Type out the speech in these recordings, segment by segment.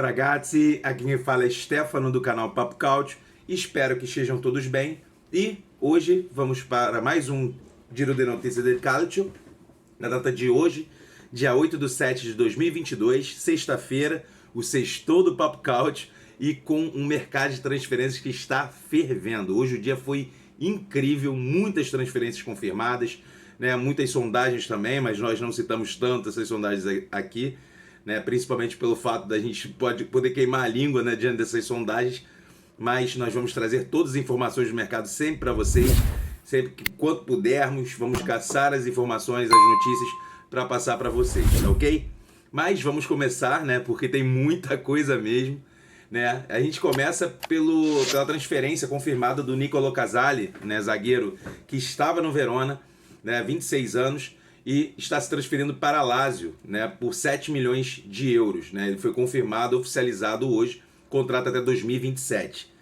ragazzi, aqui quem fala é Stefano do canal Papo Couch. Espero que estejam todos bem. E hoje vamos para mais um Giro de Notícias del Calcio. Na data de hoje, dia 8/7/2022, sexta-feira, o sextou do Papo Couch e com um mercado de transferências que está fervendo. Hoje o dia foi incrível, muitas transferências confirmadas, né? Muitas sondagens também, mas nós não citamos tanto essas sondagens aqui, né? Principalmente pelo fato da gente poder queimar a língua, né, diante dessas sondagens, mas nós vamos trazer todas as informações do mercado sempre para vocês, sempre que quanto pudermos, vamos caçar as informações, as notícias para passar para vocês, tá ok? Mas vamos começar, né, porque tem muita coisa mesmo, né? A gente começa pela transferência confirmada do Niccolò Casali, né, zagueiro que estava no Verona, né, 26 anos, e está se transferindo para Lazio, né, por 7 milhões de euros. Né? Ele foi confirmado, oficializado hoje, contrato até 2027.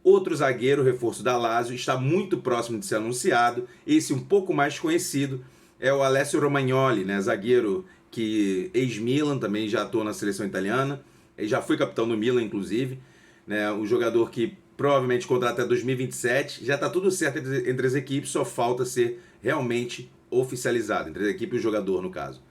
Outro zagueiro, reforço da Lazio, está muito próximo de ser anunciado. Esse um pouco mais conhecido é o Alessio Romagnoli, né, zagueiro que ex-Milan, também já atuou na seleção italiana. Ele já foi capitão do Milan, inclusive. Né, um jogador que provavelmente contrata até 2027. Já está tudo certo entre as equipes, só falta ser realmente oficializado, entre a equipe e o jogador, no caso.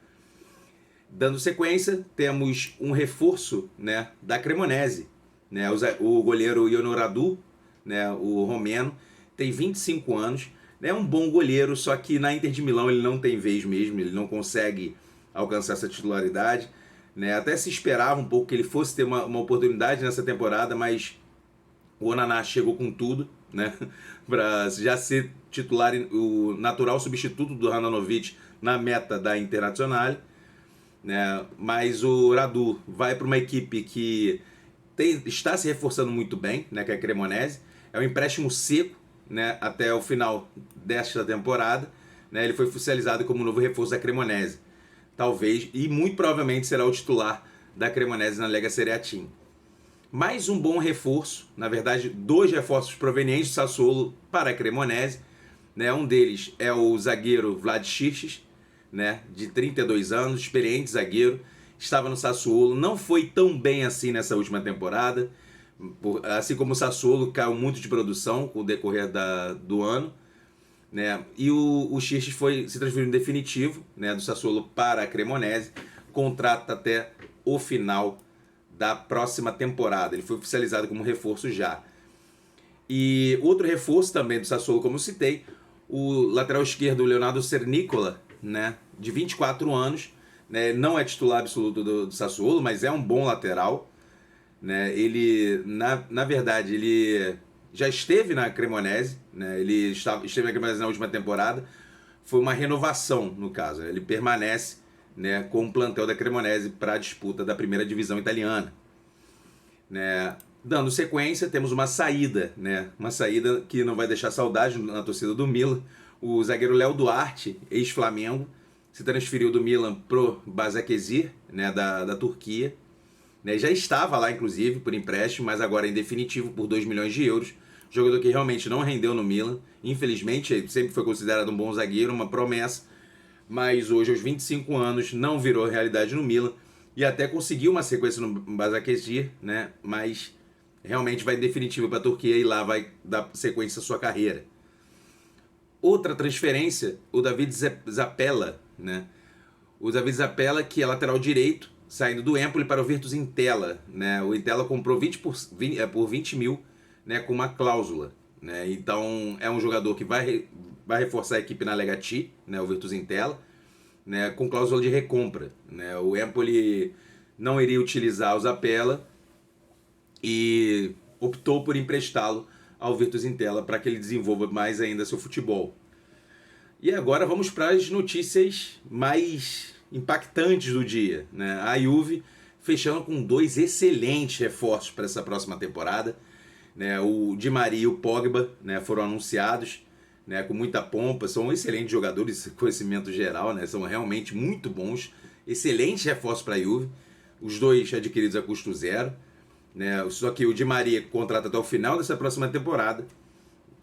Dando sequência, temos um reforço, né, da Cremonese. Né, o goleiro Ionel Radu, né, o romeno, tem 25 anos. É um bom goleiro, só que na Inter de Milão ele não tem vez mesmo, ele não consegue alcançar essa titularidade. Né, até se esperava um pouco que ele fosse ter uma oportunidade nessa temporada, mas o Onana chegou com tudo, né, para já ser titular, o natural substituto do Handanovic na meta da Internazionale. Né, mas o Radu vai para uma equipe que está se reforçando muito bem, né, que é a Cremonese. É um empréstimo seco, né, até o final desta temporada. Né, ele foi oficializado como novo reforço da Cremonese. Talvez, e muito provavelmente será o titular da Cremonese na Lega Serie A Team. Mais um bom reforço, na verdade, 2 reforços provenientes do Sassuolo para a Cremonese. Né? Um deles é o zagueiro Vlad Chirches, né? De 32 anos, experiente zagueiro, estava no Sassuolo, não foi tão bem assim nessa última temporada, assim como o Sassuolo caiu muito de produção com o decorrer do ano. Né? E o Chirches se transferiu em definitivo, né, do Sassuolo para a Cremonese, contrato até o final da próxima temporada. Ele foi oficializado como reforço já. E outro reforço também do Sassuolo, como eu citei, o lateral esquerdo, Leonardo Cernicola, né, de 24 anos, né, não é titular absoluto do Sassuolo, mas é um bom lateral. Né, ele, na verdade, ele já esteve na Cremonese, né, ele esteve na Cremonese na última temporada, foi uma renovação no caso, ele permanece, né, com o plantel da Cremonese para a disputa da primeira divisão italiana. Né? Dando sequência, temos uma saída, né? Uma saída que não vai deixar saudade na torcida do Milan. O zagueiro Léo Duarte, ex-Flamengo, se transferiu do Milan pro Başakşehir, né, da Turquia. Né? Já estava lá, inclusive, por empréstimo, mas agora em definitivo por 2 milhões de euros. Jogador que realmente não rendeu no Milan. Infelizmente, ele sempre foi considerado um bom zagueiro, uma promessa. Mas hoje, aos 25 anos, não virou realidade no Milan. E até conseguiu uma sequência no Başakşehir, né? Mas realmente vai em definitivo para a Turquia e lá vai dar sequência à sua carreira. Outra transferência, o David Zappella, né? O David Zappella, que é lateral direito, saindo do Empoli para o Virtus Entella, né? O Entella comprou por 20 mil, né, com uma cláusula. Né? Então é um jogador que vai reforçar a equipe na Lega T, né, o Virtus Entella, né, com cláusula de recompra. Né? O Empoli não iria utilizar o Zappella e optou por emprestá-lo ao Virtus Entella para que ele desenvolva mais ainda seu futebol. E agora vamos para as notícias mais impactantes do dia. Né? A Juve fechando com 2 excelentes reforços para essa próxima temporada. Né? O Di Maria e o Pogba, né, foram anunciados, né, com muita pompa. São excelentes jogadores, conhecimento geral, né, são realmente muito bons. Excelentes reforços para a Juve. Os 2 adquiridos a custo zero. Né? Só que o Di Maria contrata até o final dessa próxima temporada,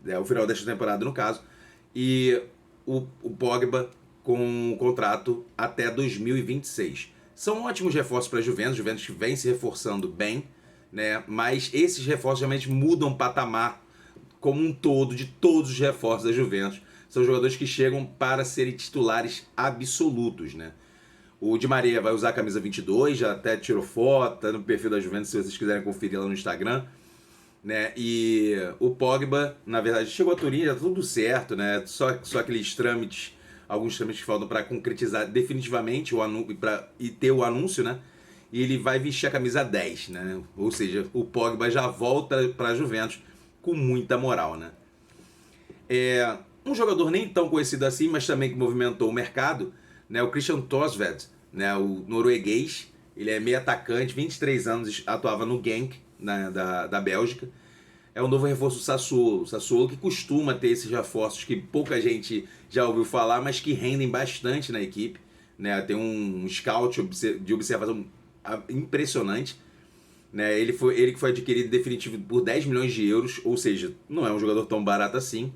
né, o final desta temporada no caso, e o Pogba com um contrato até 2026. São ótimos reforços para a Juventus que vem se reforçando bem, né? Mas esses reforços realmente mudam o patamar como um todo de todos os reforços da Juventus. São jogadores que chegam para serem titulares absolutos, né? O Di Maria vai usar a camisa 22, já até tirou foto, tá no perfil da Juventus, se vocês quiserem conferir lá no Instagram, né? E o Pogba, na verdade, chegou a Turim, já tá tudo certo, né? Só aqueles trâmites, alguns trâmites que faltam para concretizar definitivamente e ter o anúncio, né? E ele vai vestir a camisa 10, né? Ou seja, o Pogba já volta para a Juventus com muita moral, né? Um jogador nem tão conhecido assim, mas também que movimentou o mercado, né? O Christian Thorstvedt, né? O norueguês, ele é meio atacante, 23 anos, atuava no Genk, né? da Bélgica. É o novo reforço do Sassuolo. O Sassuolo que costuma ter esses reforços que pouca gente já ouviu falar, mas que rendem bastante na equipe, né? Tem um scout de observação impressionante, né? Ele que foi adquirido definitivo por 10 milhões de euros, ou seja, não é um jogador tão barato assim,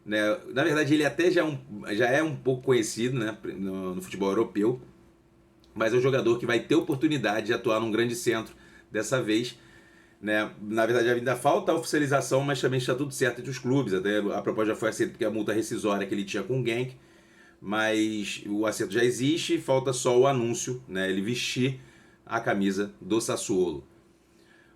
né? Na verdade, ele até já é um pouco conhecido, né? no futebol europeu, mas é um jogador que vai ter oportunidade de atuar num grande centro dessa vez, né? Na verdade, ainda falta a oficialização, mas também está tudo certo entre os clubes. Até a proposta já foi aceita porque a multa rescisória que ele tinha com o Genk, mas o acerto já existe, falta só o anúncio, né? Ele vestir a camisa do Sassuolo.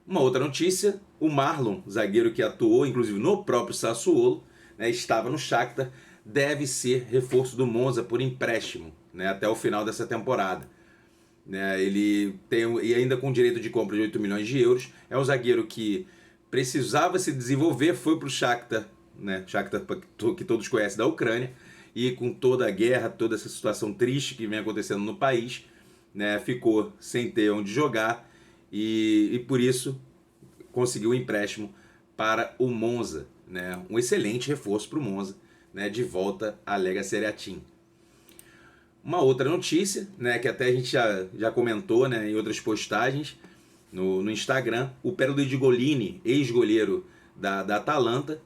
Uma outra notícia, o Marlon, zagueiro que atuou inclusive no próprio Sassuolo, né, estava no Shakhtar, deve ser reforço do Monza por empréstimo, né, até o final dessa temporada. Né, ele tem, e ainda com direito de compra de 8 milhões de euros, é um zagueiro que precisava se desenvolver, foi para o Shakhtar, né, Shakhtar que todos conhecem da Ucrânia, e com toda a guerra, toda essa situação triste que vem acontecendo no país, né, ficou sem ter onde jogar, e por isso conseguiu um empréstimo para o Monza, né? Um excelente reforço para o Monza, né? De volta à Lega Serie A Team. Uma outra notícia, né? Que até a gente já comentou, né? Em outras postagens no Instagram, o Pierluigi Golini, ex-goleiro da Atalanta,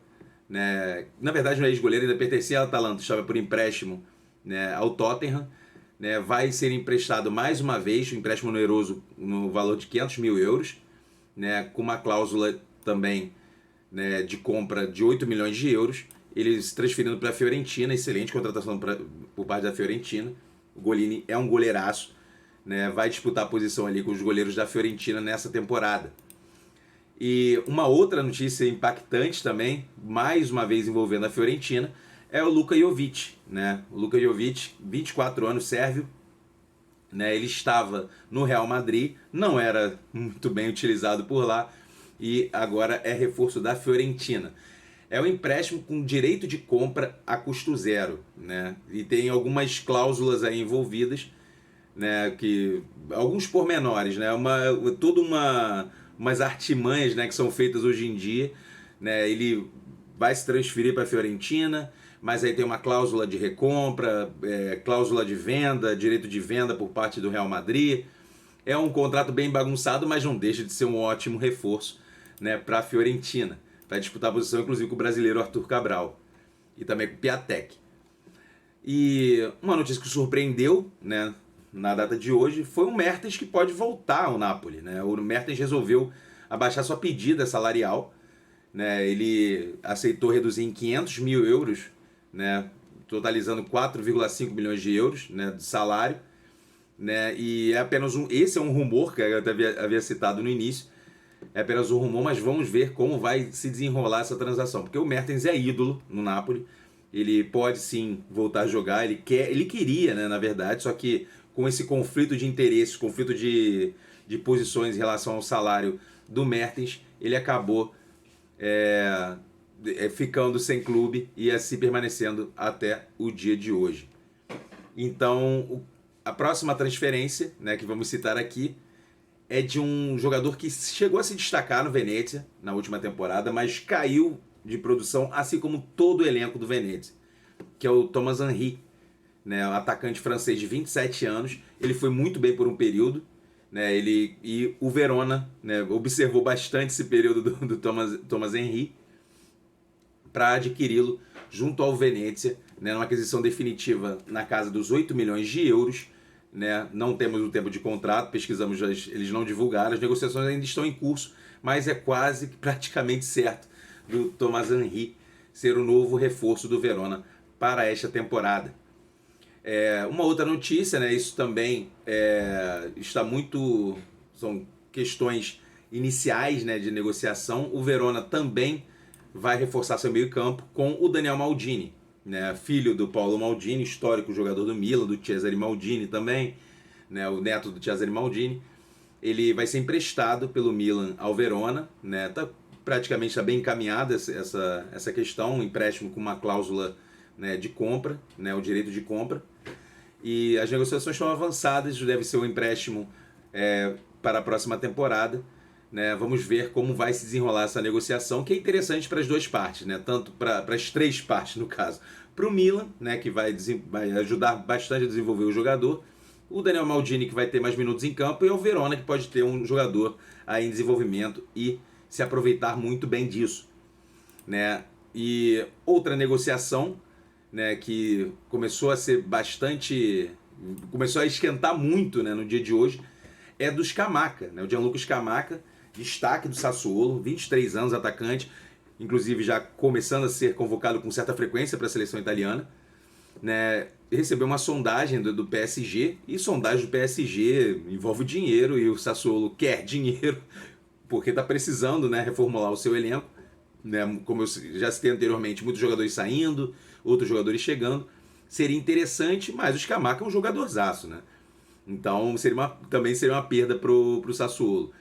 né? Na verdade não é ex-goleiro, ainda pertencia à Atalanta, estava por empréstimo, né? Ao Tottenham, né? Vai ser emprestado mais uma vez, um empréstimo oneroso no valor de 500 mil euros, né? Com uma cláusula também, né, de compra de 8 milhões de euros, ele se transferindo para a Fiorentina, excelente contratação por parte da Fiorentina. O Golini é um goleiraço, né, vai disputar a posição ali com os goleiros da Fiorentina nessa temporada. E uma outra notícia impactante também, mais uma vez envolvendo a Fiorentina, é o Luka Jovic, né? O Luka Jovic, 24 anos, sérvio, né? Ele estava no Real Madrid, não era muito bem utilizado por lá, e agora é reforço da Fiorentina. É um empréstimo com direito de compra a custo zero, né? E tem algumas cláusulas aí envolvidas, né? Que alguns pormenores, né? Umas artimanhas, né? Que são feitas hoje em dia, né? Ele vai se transferir para a Fiorentina, mas aí tem uma cláusula de recompra, cláusula de venda, direito de venda por parte do Real Madrid. É um contrato bem bagunçado, mas não deixa de ser um ótimo reforço, né, para a Fiorentina. Vai disputar a posição, inclusive, com o brasileiro Arthur Cabral. E também com o Piatek. E uma notícia que surpreendeu, né, na data de hoje foi o Mertens, que pode voltar ao Napoli. Né? O Mertens resolveu abaixar sua pedida salarial. Né? Ele aceitou reduzir em 500 mil euros, né, totalizando 4,5 milhões de euros, né, de salário. Né? E é apenas esse é um rumor que eu até havia citado no início. É apenas um rumor, mas vamos ver como vai se desenrolar essa transação. Porque o Mertens é ídolo no Napoli. Ele pode sim voltar a jogar. Ele queria, né, na verdade, só que com esse conflito de interesses, conflito de posições em relação ao salário do Mertens, ele acabou ficando sem clube e assim permanecendo até o dia de hoje. Então, a próxima transferência, né, que vamos citar aqui, é de um jogador que chegou a se destacar no Venezia na última temporada, mas caiu de produção, assim como todo o elenco do Venezia, que é o Thomas Henry, né, um atacante francês de 27 anos. Ele foi muito bem por um período, né, e o Verona, né, observou bastante esse período do Thomas Henry para adquiri-lo junto ao Venezia, né, numa aquisição definitiva na casa dos 8 milhões de euros, né? Não temos o tempo de contrato, pesquisamos, eles não divulgaram, as negociações ainda estão em curso, mas é quase praticamente certo do Thomas Henry ser o novo reforço do Verona para esta temporada. Uma outra notícia, né? Isso também está muito... São questões iniciais, né, de negociação. O Verona também vai reforçar seu meio campo com o Daniel Maldini, né, filho do Paolo Maldini, histórico jogador do Milan, do Cesare Maldini também, né, o neto do Cesare Maldini. Ele vai ser emprestado pelo Milan ao Verona, né, praticamente está bem encaminhada essa questão, um empréstimo com uma cláusula, né, de compra, né, o direito de compra. E as negociações estão avançadas, deve ser um empréstimo para a próxima temporada, né? Vamos ver como vai se desenrolar essa negociação, que é interessante para as duas partes, né? Tanto para as três partes, no caso. Para o Milan, né, que vai ajudar bastante a desenvolver o jogador, o Daniel Maldini, que vai ter mais minutos em campo, e o Verona, que pode ter um jogador aí em desenvolvimento e se aproveitar muito bem disso, né? E outra negociação, né, que começou a esquentar muito, né, no dia de hoje, é do Scamacca, né? O Gianluca Scamacca, destaque do Sassuolo, 23 anos, atacante, inclusive já começando a ser convocado com certa frequência para a seleção italiana, né? Recebeu uma sondagem do PSG, e sondagem do PSG envolve dinheiro, e o Sassuolo quer dinheiro, porque está precisando, né, reformular o seu elenco, né? Como eu já citei anteriormente, muitos jogadores saindo, outros jogadores chegando. Seria interessante, mas o Scamacca é um jogadorzaço, né? Então também seria uma perda para o Sassuolo.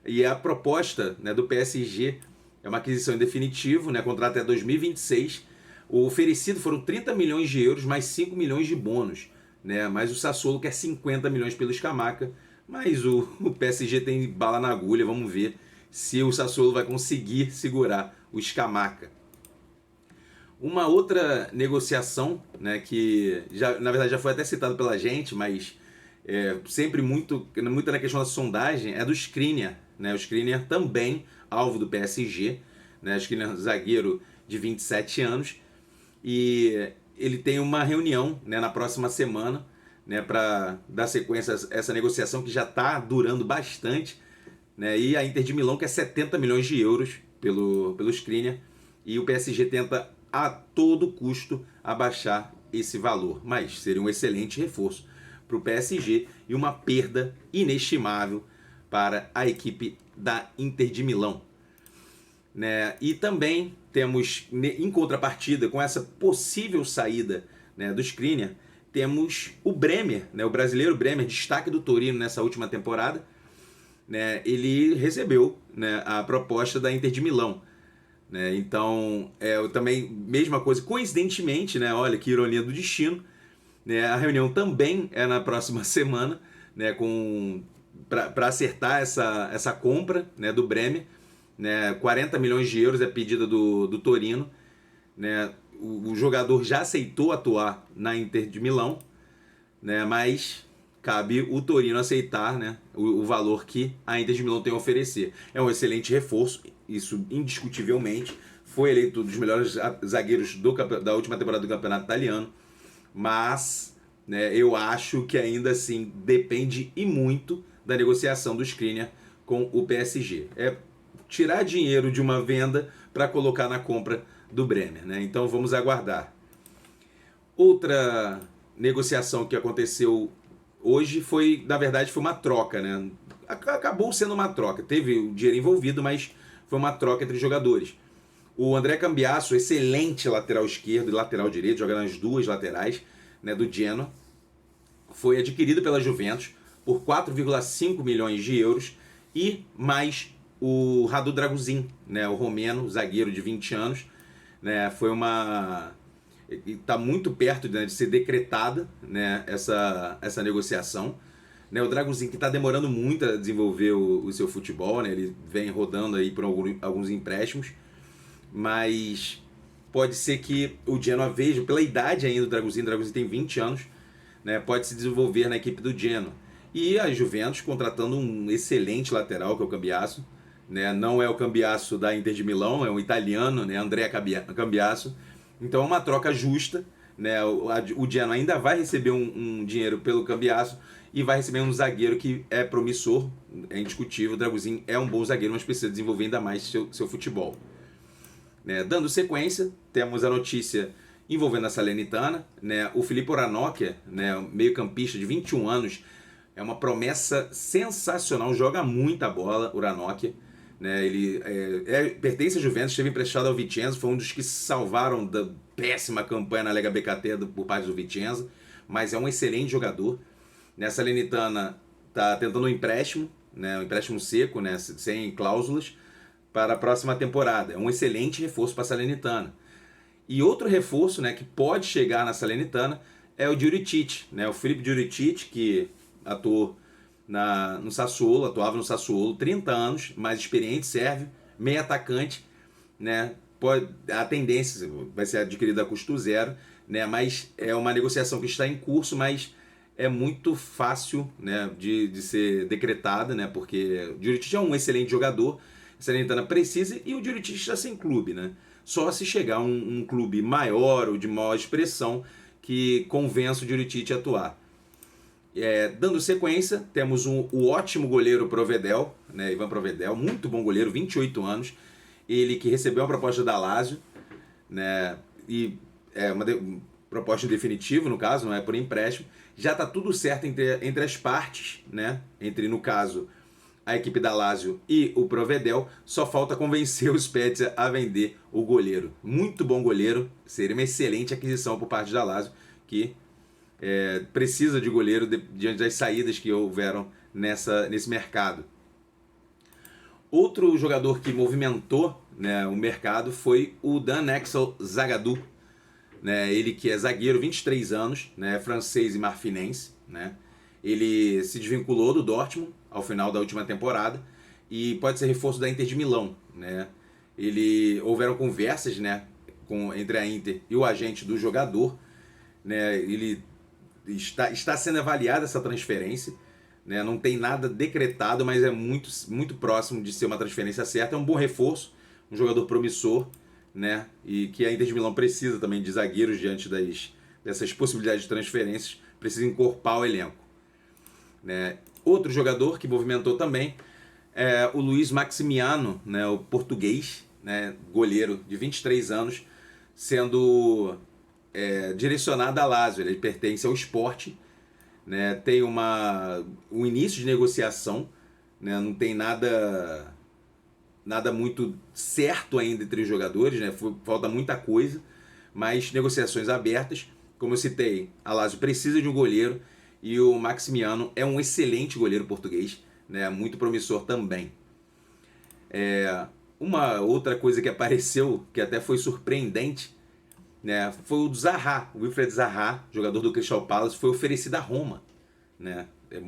E a proposta, né, do PSG é uma aquisição em definitivo, né, contrato até 2026. O oferecido foram 30 milhões de euros mais 5 milhões de bônus, né? Mas o Sassuolo quer 50 milhões pelo Scamacca, mas o PSG tem bala na agulha. Vamos ver se o Sassuolo vai conseguir segurar o Scamacca. Uma outra negociação, né, que na verdade já foi até citado pela gente, mas sempre muito na questão da sondagem, é do Skriniar, né? O Skriniar também alvo do PSG, né? O Skriniar, zagueiro de 27 anos, e ele tem uma reunião, né, na próxima semana, né, para dar sequência a essa negociação que já está durando bastante, né? E a Inter de Milão quer 70 milhões de euros pelo Skriniar, e o PSG tenta a todo custo abaixar esse valor, mas seria um excelente reforço para o PSG e uma perda inestimável para a equipe da Inter de Milão, né? E também temos, em contrapartida com essa possível saída, né, do Skriniar, temos o Bremer, né, o brasileiro Bremer, destaque do Torino nessa última temporada, né? Ele recebeu, né, a proposta da Inter de Milão, né? Então, também, mesma coisa, coincidentemente, né, olha que ironia do destino, né, a reunião também é na próxima semana, né, para acertar essa compra, né, do Bremer, né? 40 milhões de euros é pedida do Torino, né? O jogador já aceitou atuar na Inter de Milão, né, mas cabe o Torino aceitar, né, o valor que a Inter de Milão tem a oferecer. É um excelente reforço, isso indiscutivelmente. Foi eleito um dos melhores zagueiros da última temporada do Campeonato Italiano, mas, né, eu acho que ainda assim depende e muito da negociação do Skriniar com o PSG. É tirar dinheiro de uma venda para colocar na compra do Bremer, né? Então vamos aguardar. Outra negociação que aconteceu hoje foi, na verdade, foi uma troca, né? Acabou sendo uma troca. Teve o dinheiro envolvido, mas foi uma troca entre jogadores. O André Cambiasso, excelente lateral esquerdo e lateral direito, joga nas duas laterais, né, do Genoa, foi adquirido pela Juventus por 4,5 milhões de euros e mais o Radu Draguzin, né, o romeno, zagueiro de 20 anos, né, está muito perto, né, de ser decretada, né, essa negociação, né? O Draguzin, que está demorando muito a desenvolver o seu futebol, né? Ele vem rodando aí por alguns empréstimos, mas pode ser que o Genoa veja, pela idade ainda do Draguzin, o Draguzin tem 20 anos, né, pode se desenvolver na equipe do Genoa. E a Juventus contratando um excelente lateral, que é o Cambiasso, né? Não é o Cambiasso da Inter de Milão, é um italiano, né? André Cambiasso. Então é uma troca justa, né? O Genoa ainda vai receber um dinheiro pelo Cambiasso e vai receber um zagueiro que é promissor, é indiscutível. O Dragusin é um bom zagueiro, mas precisa desenvolver ainda mais seu futebol. Né? Dando sequência, temos a notícia envolvendo a Salernitana. Né? O Filippo Ranocchia, né? Meio-campista de 21 anos, é uma promessa sensacional, joga muita bola, o Ranocchia. Né? Ele pertence à Juventus, esteve emprestado ao Vicenza, foi um dos que se salvaram da péssima campanha na Lega BKT por parte do Vicenza, mas é um excelente jogador. Nessa Salernitana está tentando um empréstimo, né? Um empréstimo seco, né? Sem cláusulas, para a próxima temporada. É um excelente reforço para a Salernitana. E outro reforço, né, que pode chegar na Salernitana é o Juricic, né? O Filipe Juricic, que atuou no Sassuolo, atuava no Sassuolo, 30 anos, mais experiente, serve, meio atacante, né? A tendência vai ser adquirida a custo zero, né? Mas é uma negociação que está em curso, mas é muito fácil, né, de ser decretada, né? Porque o Juricic é um excelente jogador, a Salernitana precisa, e o Juricic está sem clube, né? Só se chegar um clube maior ou de maior expressão que convença o Juricic a atuar. Dando sequência, temos o ótimo goleiro Provedel, né, Ivan Provedel, muito bom goleiro, 28 anos. Ele que recebeu uma proposta da Lazio, né, e é uma proposta definitiva, no caso, não é por empréstimo. Já está tudo certo entre as partes, né, entre, no caso, a equipe da Lazio e o Provedel. Só falta convencer o Spezia a vender o goleiro. Muito bom goleiro, seria uma excelente aquisição por parte da Lazio, que precisa de goleiro diante das saídas que houveram nesse mercado. Outro jogador que movimentou, né, o mercado foi o Dan Axel Zagadou, né, ele que é zagueiro, 23 anos, né, francês e marfinense, né. Ele se desvinculou do Dortmund ao final da última temporada e pode ser reforço da Inter de Milão, né. Houveram conversas, né, entre a Inter e o agente do jogador, né. Ele está sendo avaliada essa transferência, né? Não tem nada decretado, mas é muito, muito próximo de ser uma transferência certa. É um bom reforço, um jogador promissor, né? E que a Inter de Milão precisa também de zagueiros diante dessas possibilidades de transferências, precisa encorpar o elenco, né? Outro jogador que movimentou também é o Luiz Maximiano, né? O português, né? Goleiro de 23 anos, sendo direcionado a Lazio. Ele pertence ao Sport, né? Tem um início de negociação, né? Não tem nada muito certo ainda entre os jogadores, né? Falta muita coisa, mas negociações abertas. Como eu citei, a Lazio precisa de um goleiro e o Maximiano é um excelente goleiro português, né? Muito promissor também. Uma outra coisa que apareceu, que até foi surpreendente, né, foi o Zaha. O Wilfried Zaha, jogador do Crystal Palace, foi oferecido à Roma, né? É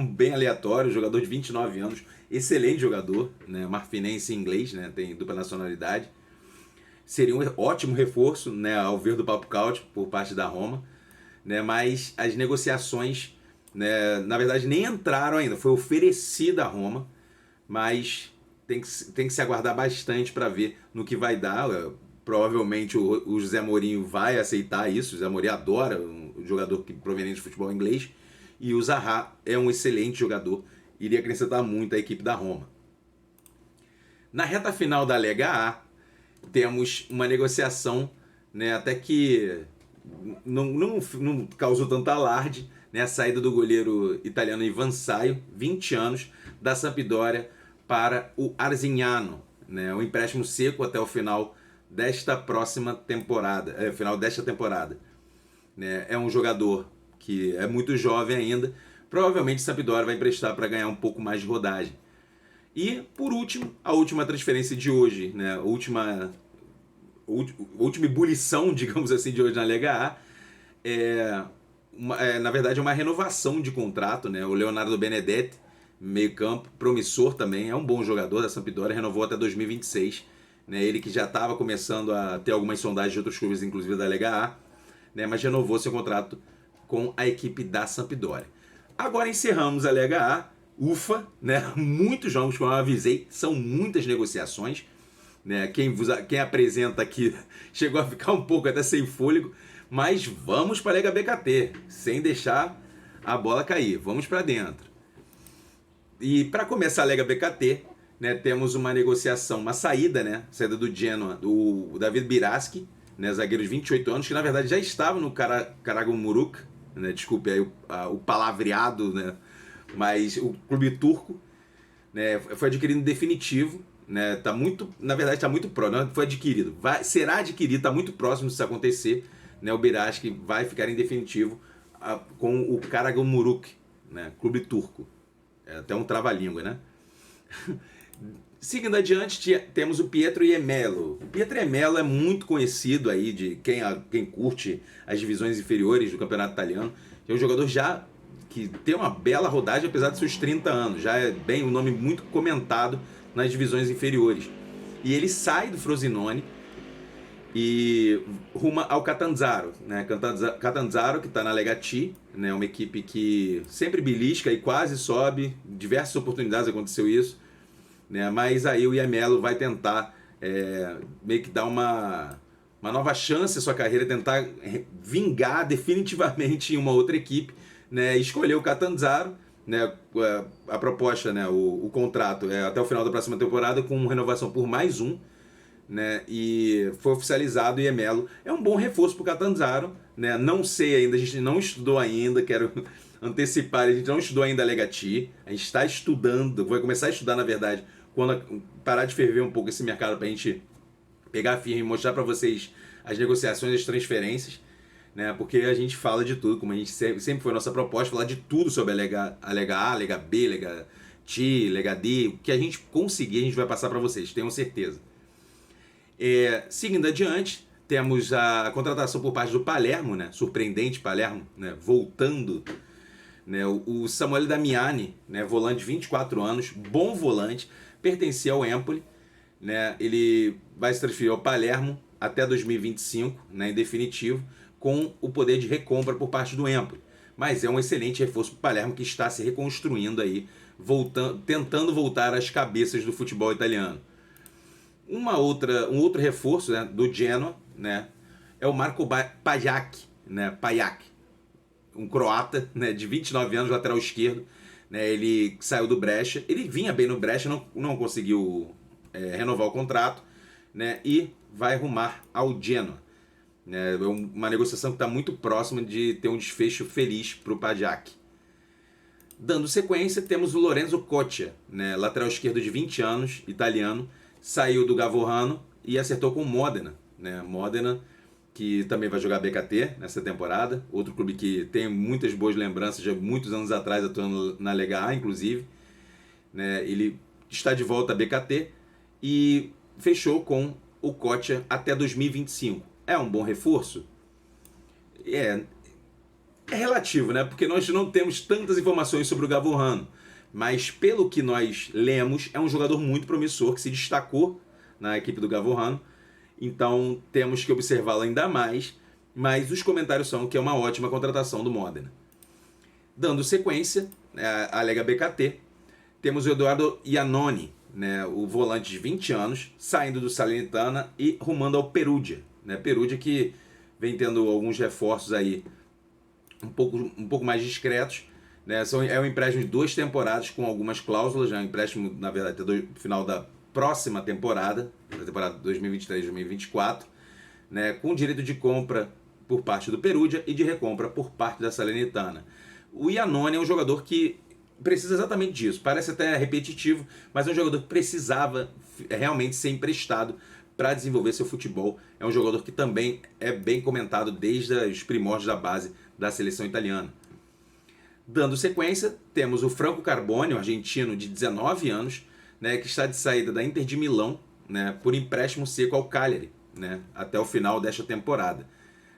bem aleatório, jogador de 29 anos, excelente jogador, né? Marfinense inglês, né? Tem dupla nacionalidade. Seria um ótimo reforço, né, ao ver do Papo Couch por parte da Roma, né? Mas as negociações, né, na verdade nem entraram ainda, foi oferecida à Roma, mas tem que se aguardar bastante para ver no que vai dar. Provavelmente o José Mourinho vai aceitar isso. O José Mourinho adora um jogador proveniente de futebol inglês. E o Zaha é um excelente jogador. Iria acrescentar muito à equipe da Roma. Na reta final da Lega A, temos uma negociação, né, até que não causou tanto alarde, né, a saída do goleiro italiano Ivan Saio, 20 anos, da Sampdoria para o Arzignano. Né, um empréstimo seco até o final desta próxima temporada, final desta temporada. Né? É um jogador que é muito jovem ainda, provavelmente o Sampdoria vai emprestar para ganhar um pouco mais de rodagem. E, por último, a última transferência de hoje, né? A última ebulição, digamos assim, de hoje na Lega A, na verdade é uma renovação de contrato, né? O Leonardo Benedetti, meio campo, promissor também, é um bom jogador da Sampdoria, renovou até 2026. Né, ele que já estava começando a ter algumas sondagens de outros clubes, inclusive da Lega A, né, mas renovou seu contrato com a equipe da Sampdoria. Agora encerramos a Lega A, ufa, né, muitos jogos, como eu avisei, são muitas negociações. Né, quem apresenta aqui chegou a ficar um pouco até sem fôlego, Mas vamos para a Lega BKT, sem deixar a bola cair. Vamos para dentro. E para começar a Lega BKT, né, temos uma negociação, uma saída, né, saída do Genoa, do David Biraski, né, zagueiro de 28 anos, que na verdade já estava no Karagümrük, né, desculpe aí o palavreado, né, mas o clube turco, né, foi adquirido em definitivo, né, tá muito, na verdade está muito próximo, não foi adquirido, será adquirido, está muito próximo disso acontecer, né, o Biraski vai ficar em definitivo com o Karagümrük, né, clube turco, é até um trava-língua, né. Seguindo adiante, temos o Pietro Iemelo. O Pietro Iemelo é muito conhecido aí de quem curte as divisões inferiores do campeonato italiano. É um jogador já que tem uma bela rodagem, apesar de seus 30 anos. Já é bem um nome muito comentado nas divisões inferiores. E ele sai do Frosinone e ruma ao Catanzaro, né? Catanzaro, que está na Lega T, né? Uma equipe que sempre belisca e quase sobe. Diversas oportunidades aconteceu isso. Né? Mas aí o Iemelo vai tentar meio que dar uma nova chance à sua carreira, tentar vingar definitivamente em uma outra equipe, né? Escolheu o Catanzaro, né? A proposta, né? O contrato é até o final da próxima temporada com renovação por mais um, né? E foi oficializado. O Iemelo é um bom reforço para o Catanzaro, né? Não sei ainda, a gente não estudou ainda, quero antecipar, a gente não estudou ainda a Lega T, a gente está estudando, vai começar a estudar na verdade quando parar de ferver um pouco esse mercado, para a gente pegar firme e mostrar para vocês as negociações, as transferências, né? Porque a gente fala de tudo, como a gente sempre foi a nossa proposta, falar de tudo sobre a Lega A, Lega B, Lega T, Lega D, o que a gente conseguir a gente vai passar para vocês, tenham certeza. Seguindo adiante, temos a contratação por parte do Palermo, né? Surpreendente Palermo, né? Voltando, né? O Samuel Damiani, né? Volante de 24 anos, bom volante, pertencia ao Empoli, né? Ele vai se transferir ao Palermo até 2025, né? Em definitivo, com o poder de recompra por parte do Empoli. Mas é um excelente reforço para o Palermo, que está se reconstruindo aí, tentando voltar às cabeças do futebol italiano. Um outro reforço, né, do Genoa, né, é o Marko Pajak, né, um croata, né, de 29 anos, lateral esquerdo. Né, ele saiu do Brescia, ele vinha bem no Brescia, não conseguiu renovar o contrato, né, e vai rumar ao Genoa. Né, é uma negociação que está muito próxima de ter um desfecho feliz para o Pajak. Dando sequência, temos o Lorenzo Coccia, né, lateral esquerdo de 20 anos, italiano, saiu do Gavorrano e acertou com o Modena, né, Modena, que também vai jogar BKT nessa temporada, outro clube que tem muitas boas lembranças de muitos anos atrás, atuando na Lega A, inclusive. Né, ele está de volta a BKT e fechou com o Coccia até 2025. É um bom reforço? É relativo, né? Porque nós não temos tantas informações sobre o Gavorrano, mas pelo que nós lemos, é um jogador muito promissor, que se destacou na equipe do Gavorrano. Então temos que observá-lo ainda mais, mas os comentários são que é uma ótima contratação do Modena. Dando sequência à Lega BKT, temos o Eduardo Iannone, né, o volante de 20 anos, saindo do Salernitana e rumando ao Perugia. Né, Perugia que vem tendo alguns reforços aí um pouco mais discretos. Né, é um empréstimo de 2 temporadas com algumas cláusulas, já é um empréstimo, na verdade, até o final da próxima temporada, da temporada 2023-2024, né, com direito de compra por parte do Perugia e de recompra por parte da Salernitana. O Iannone é um jogador que precisa exatamente disso, parece até repetitivo, mas é um jogador que precisava realmente ser emprestado para desenvolver seu futebol. É um jogador que também é bem comentado desde os primórdios da base da seleção italiana. Dando sequência, temos o Franco Carbone, um argentino de 19 anos, né, que está de saída da Inter de Milão, né, por empréstimo seco ao Cagliari, né, até o final desta temporada.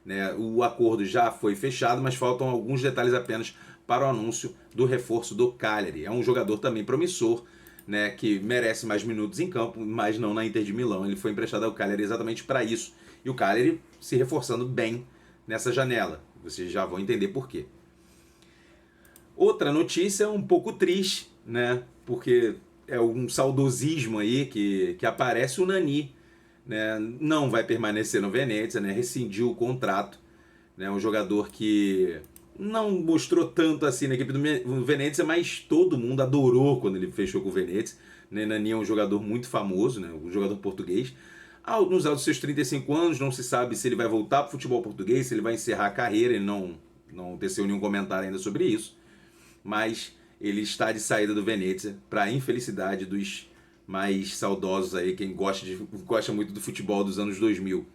Né, o acordo já foi fechado, mas faltam alguns detalhes apenas para o anúncio do reforço do Cagliari. É um jogador também promissor, né, que merece mais minutos em campo, mas não na Inter de Milão. Ele foi emprestado ao Cagliari exatamente para isso. E o Cagliari se reforçando bem nessa janela. Vocês já vão entender por quê. Outra notícia um pouco triste, né, porque é um saudosismo aí que aparece. O Nani, né, não vai permanecer no Venezia, né, rescindiu o contrato, né? Um jogador que não mostrou tanto assim na equipe do Venezia, mas todo mundo adorou quando ele fechou com o Venezia. Né? Nani é um jogador muito famoso, né? Um jogador português. Nos seus 35 anos, não se sabe se ele vai voltar para o futebol português, se ele vai encerrar a carreira, ele não teceu nenhum comentário ainda sobre isso. Mas ele está de saída do Venezia, para a infelicidade dos mais saudosos aí, quem gosta muito do futebol dos anos 2000.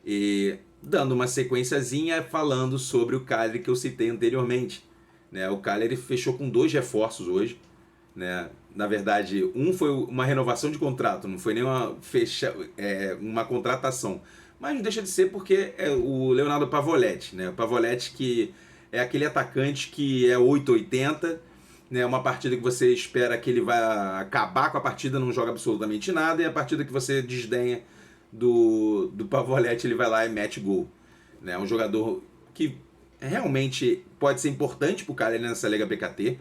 E dando uma sequenciazinha falando sobre o Cagliari que eu citei anteriormente. Né? O Cagliari fechou com 2 reforços hoje. Né? Na verdade, um foi uma renovação de contrato, não foi nem uma contratação. Mas não deixa de ser porque é o Leonardo Pavoletti. Né? O Pavoletti que é aquele atacante que é 880, né? Uma partida que você espera que ele vai acabar com a partida, não joga absolutamente nada, e a partida que você desdenha do Pavoletti, ele vai lá e mete gol. Né? Um jogador que realmente pode ser importante para o cara nessa Lega BKT,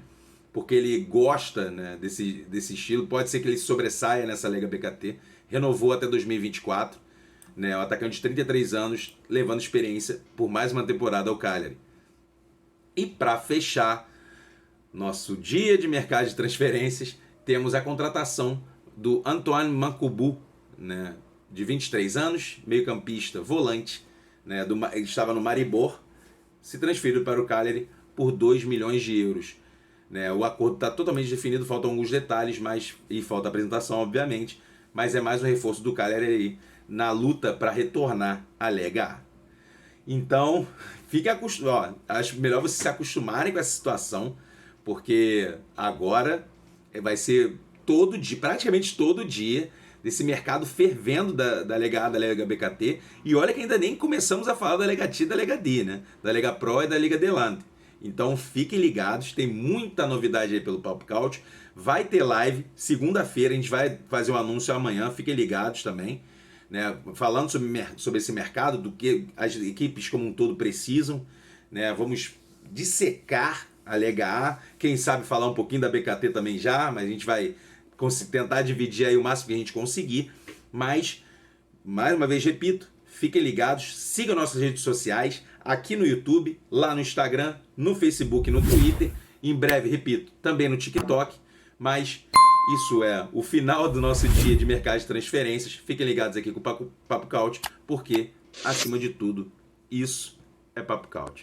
porque ele gosta, né, desse estilo, pode ser que ele sobressaia nessa Lega BKT, renovou até 2024, né? O atacante de 33 anos, levando experiência por mais uma temporada ao Cagliari. E para fechar nosso dia de mercado de transferências, temos a contratação do Antoine Mankubu, né, de 23 anos, meio-campista, volante, né, ele estava no Maribor, se transferiu para o Cagliari por 2 milhões de euros. Né, o acordo está totalmente definido, faltam alguns detalhes, e falta a apresentação, obviamente, mas é mais um reforço do Cagliari aí na luta para retornar à Lega A. Então, acho melhor vocês se acostumarem com essa situação, porque agora vai ser todo dia, praticamente todo dia, desse mercado fervendo da Lega A, da Lega BKT. E olha que ainda nem começamos a falar da Lega T e da Lega D, né? Da Lega Pro e da Liga Delante. Então fiquem ligados, tem muita novidade aí pelo Papo Couch. Vai ter live, segunda-feira, a gente vai fazer um anúncio amanhã, fiquem ligados também. Né? Falando sobre esse mercado, do que as equipes como um todo precisam. Né? Vamos dissecar a Lega A, quem sabe falar um pouquinho da BKT também já, mas a gente vai tentar dividir aí o máximo que a gente conseguir. Mas, mais uma vez repito, fiquem ligados, sigam nossas redes sociais, aqui no YouTube, lá no Instagram, no Facebook, no Twitter, em breve, repito, também no TikTok. Mas isso é o final do nosso dia de mercado de transferências. Fiquem ligados aqui com o Papo Couch, porque, acima de tudo, isso é Papo Couch.